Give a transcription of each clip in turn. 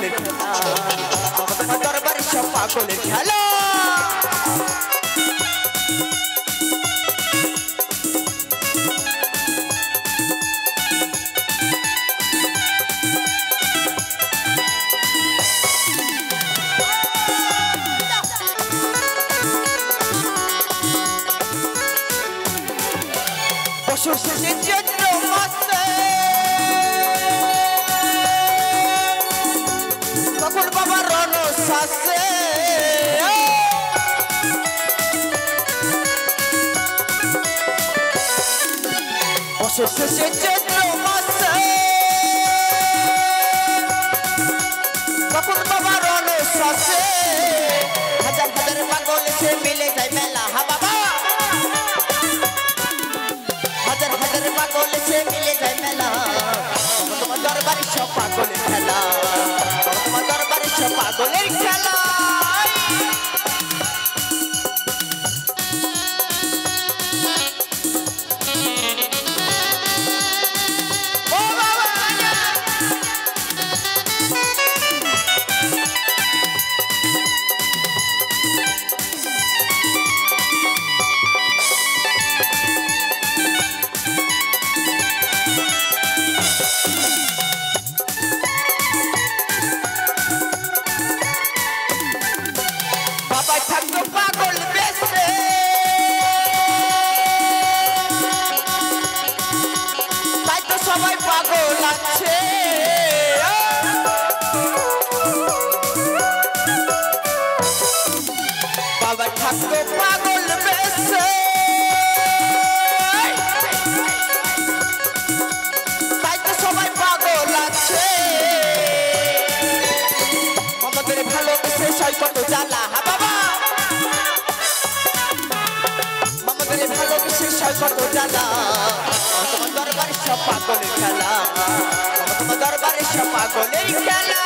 পাগলের খেলা তোমার দরবারে সব পাগলের খেলা বছর শেষে চৈত্র মাসে তখন বাবা রণশ্বাসে বছর শেষে চৈত্র মাসে তখন বাবা রণশ্বাসে হাজার হাজার পাগল এসে মিলে যায় মেলা হা বাবা হাজার হাজার পাগল এসে মিলে যায় মেলা তোমার দরবারে সব পাগলের খেলা তোমার দরবারে সব পাগলের খেলা বাবা থাকতো পাগল বেশে তাই তো সবাই পাগল আছে বাবা থাকতো পাগল বেশে তাই তো সবাই পাগল আছে আমাদের ভালোবেসে সই কত জ্বালা হা বাবা আমাদের ভালোবেসে সই কত জ্বালা তোমার দরবারে সব পাগলের খেলা তোমার দরবারে সব পাগলের খেলা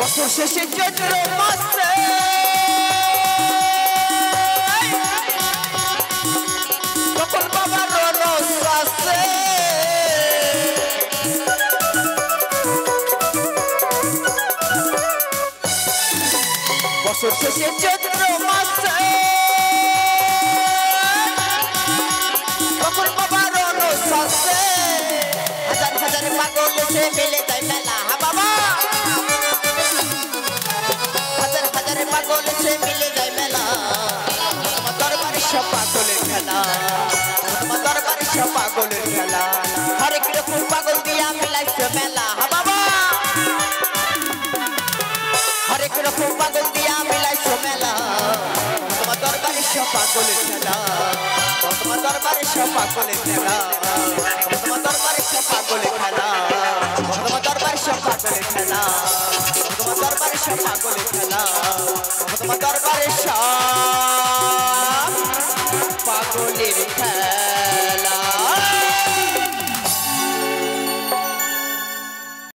বছর শেষে চৈত্র মাসে তখন বাবা রণশ্বাসে বছর শেষে চৈত্র মাসে তখন বাবা রণশ্বাসে হাজার হাজার পাগল এসে মিলে যায় মেলা হা বাবা পাগল এসে মিলে যায় মেলা তোমার দরবারে সব পাগলের খেলা তোমার দরবারে সব পাগলের খেলা হরেক রকম পাগল দিয়া মিলাইছে মেলা হা বাবা হরেক রকম পাগল দিয়া মিলাইছে মেলা তোমার দরবারে সব পাগলের খেলা তোমার দরবারে সব পাগলের খেলা তোমার দরবারে সব পাগলের খেলা তোমার দরবারে সব পাগলের খেলা তোমার দরবারে সব পাগলের খেলা তোমার দরবারে সব পাগলের খেলা